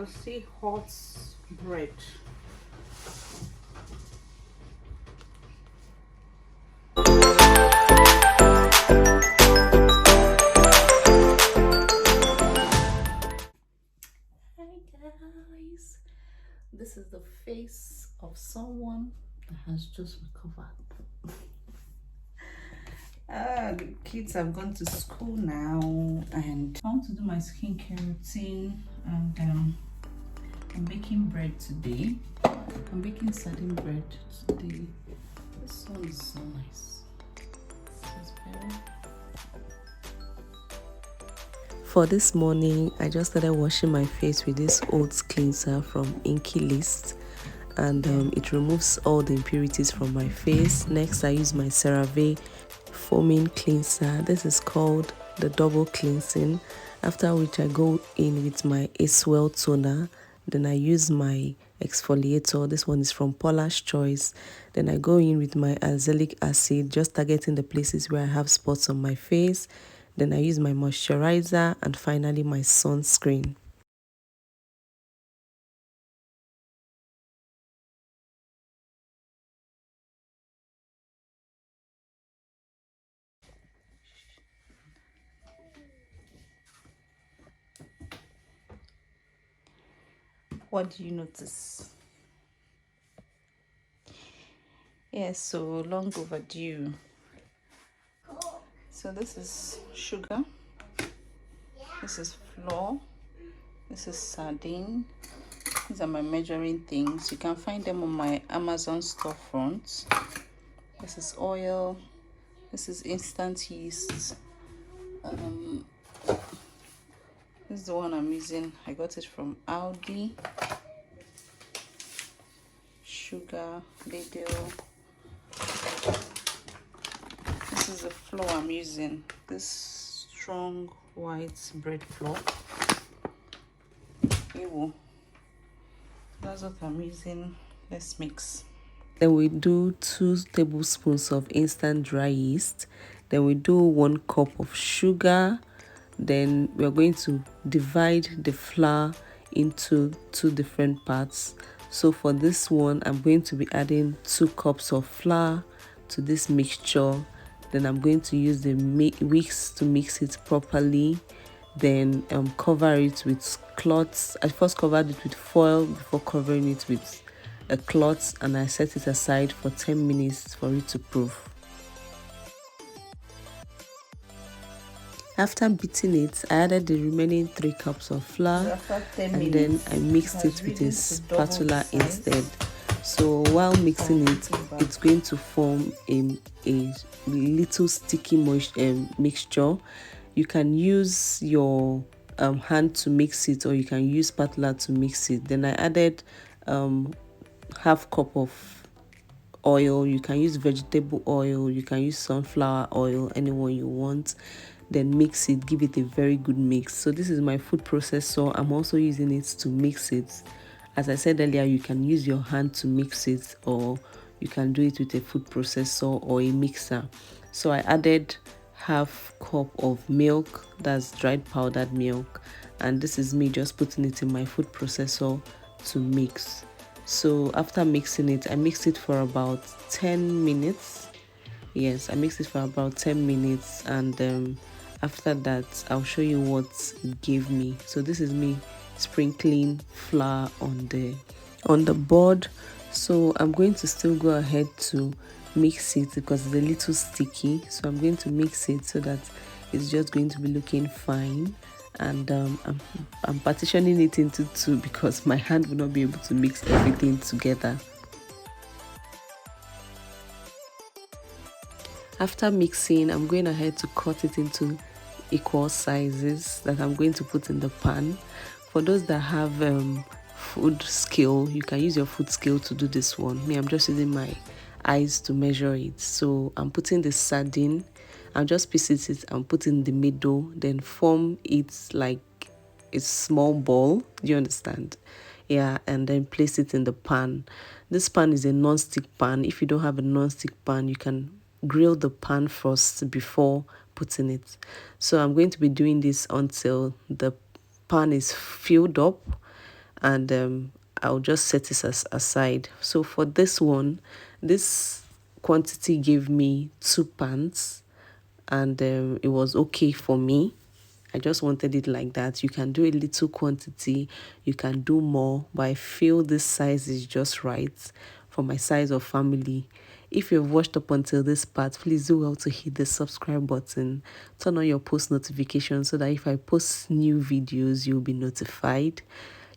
see hot bread. Hi guys, this is the face of someone that has just recovered. The kids have gone to school now, and I want to do my skincare routine. And I'm baking bread today. I'm baking sardine bread today. This one is so nice. It's very. For this morning, I just started washing my face with this oat cleanser from Inky List, and it removes all the impurities from my face. Next, I use my CeraVe foaming cleanser. This is called the double cleansing, after which I go in with my Acewell toner. Then I use my exfoliator. This one is from Paula's Choice. Then I go in with my azelaic acid, just targeting the places where I have spots on my face. Then I use my moisturizer, and finally my sunscreen. What do you notice? Yes, so long overdue. So this is sugar, this is flour, this is sardine. These are my measuring things. You can find them on my Amazon storefront. This is oil, this is instant yeast. This is the one I'm using. I got it from Aldi. Sugar, ladle. This is the flour I'm using. This strong white bread flour. Ew. That's what I'm using. Let's mix. Then we do 2 tablespoons of instant dry yeast. Then we do 1 cup of sugar. Then we are going to divide the flour into 2 different parts. So for this one, I'm going to be adding 2 cups of flour to this mixture. Then I'm going to use the whisk to mix it properly. Then cover it with cloths. I first covered it with foil before covering it with a cloth, and I set it aside for 10 minutes for it to proof. After beating it, I added the remaining 3 cups of flour, and then I mixed it with a spatula instead. So while mixing it, it's going to form a little sticky mixture. You can use your hand to mix it, or you can use spatula to mix it. Then I added half cup of oil. You can use vegetable oil, you can use sunflower oil, anyone you want. Then mix it, give it a very good mix. So this is my food processor. I'm also using it to mix it. As I said earlier, you can use your hand to mix it, or you can do it with a food processor or a mixer. So I added half cup of milk, that's dried powdered milk, and this is me just putting it in my food processor to mix. So after mixing it, I mixed it for about 10 minutes. Yes, I mixed it for about 10 minutes, and after that I'll show you what it gave me. So this is me sprinkling flour on the board. So I'm going to still go ahead to mix it because it's a little sticky. So I'm going to mix it so that it's just going to be looking fine. And I'm partitioning it into 2 because my hand will not be able to mix everything together. After mixing, I'm going ahead to cut it into equal sizes that I'm going to put in the pan. For those that have food scale, you can use your food scale to do this one. Me, I'm just using my eyes to measure it. So I'm putting the sardine. I'll just piece it and put in the middle, then form it like a small ball. Do you understand? Yeah, and then place it in the pan. This pan is a non-stick pan. If you don't have a non-stick pan, you can grill the pan first before putting it. So I'm going to be doing this until the pan is filled up, and I'll just set it aside. So for this one, this quantity gave me 2 pans, and it was okay for me. I just wanted it like that. You can do a little quantity, you can do more, but I feel this size is just right for my size of family. If you've watched up until this part, please do well to hit the subscribe button, turn on your post notifications so that if I post new videos, you'll be notified.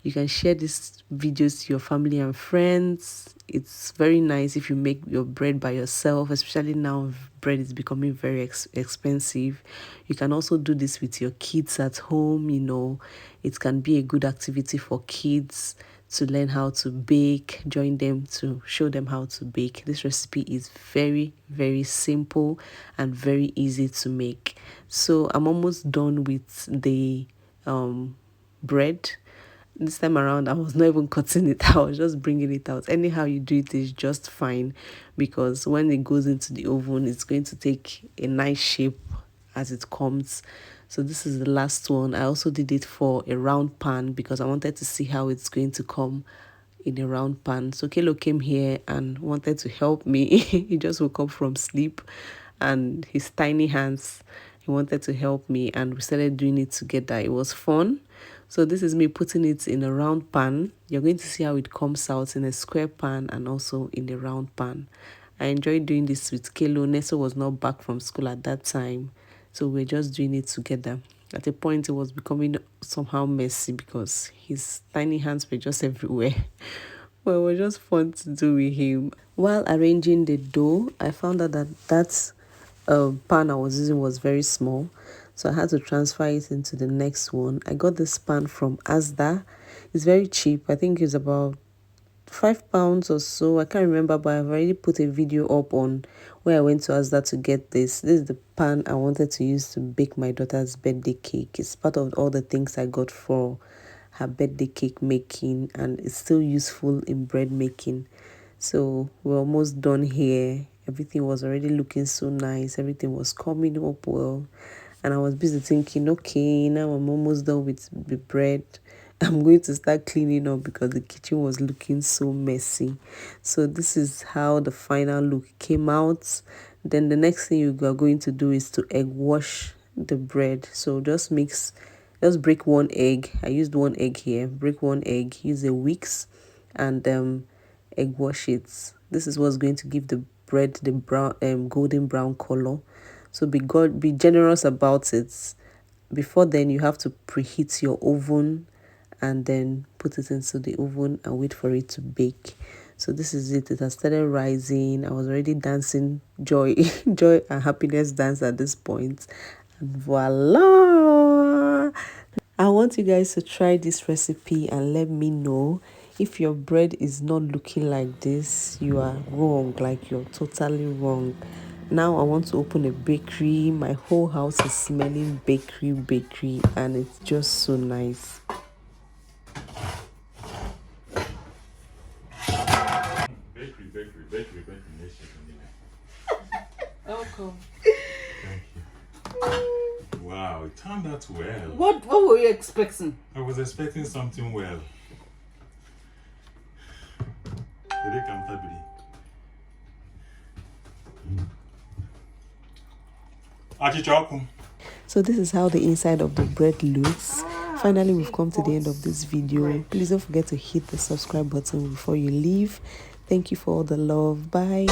You can share these videos to your family and friends. It's very nice if you make your bread by yourself, especially now bread is becoming very expensive. You can also do this with your kids at home. It can be a good activity for kids to learn how to bake. Join them to show them how to bake. This recipe is very, very simple and very easy to make. So I'm almost done with the bread. This time around, I was not even cutting it. I was just bringing it out. Anyhow you do it is just fine, because when it goes into the oven, it's going to take a nice shape as it comes. So this is the last one. I also did it for a round pan because I wanted to see how it's going to come in a round pan. So Kelo came here and wanted to help me. He just woke up from sleep, and his tiny hands, he wanted to help me, and we started doing it together. It was fun. So this is me putting it in a round pan. You're going to see how it comes out in a square pan and also in a round pan. I enjoyed doing this with Kelo. Neso was not back from school at that time, so we're just doing it together. At a point, it was becoming somehow messy because his tiny hands were just everywhere. Well, it was just fun to do with him. While arranging the dough, I found out that pan I was using was very small, so I had to transfer it into the next one. I got this pan from Asda. It's very cheap. I think it's about £5 or so. I can't remember, but I've already put a video up on where I went to Asda to get this. This is the pan I wanted to use to bake my daughter's birthday cake. It's part of all the things I got for her birthday cake making, and it's still useful in bread making. So we're almost done here. Everything was already looking so nice. Everything was coming up well. And I was busy thinking, okay, now I'm almost done with the bread. I'm going to start cleaning up because the kitchen was looking so messy. So this is how the final look came out. Then the next thing you are going to do is to egg wash the bread. So just break 1 egg. I used 1 egg here. Break 1 egg, use a whisk, and egg wash it. This is what's going to give the bread the brown golden brown color. So be generous about it. Before then, you have to preheat your oven and then put it into the oven and wait for it to bake. So this is it. It has started rising. I was already dancing joy and happiness dance at this point. And voila! I want you guys to try this recipe and let me know. If your bread is not looking like this, you are wrong. Like, you're totally wrong. Now I want to open a bakery. My whole house is smelling bakery, and it's just so nice. Bakery. Welcome. Thank you. Wow, it turned out well. What were you expecting? I was expecting something well. Did it come February? So this is how the inside of the bread looks. Finally, we've come to the end of this video. Please don't forget to hit the subscribe button before you leave. Thank you for all the love. Bye.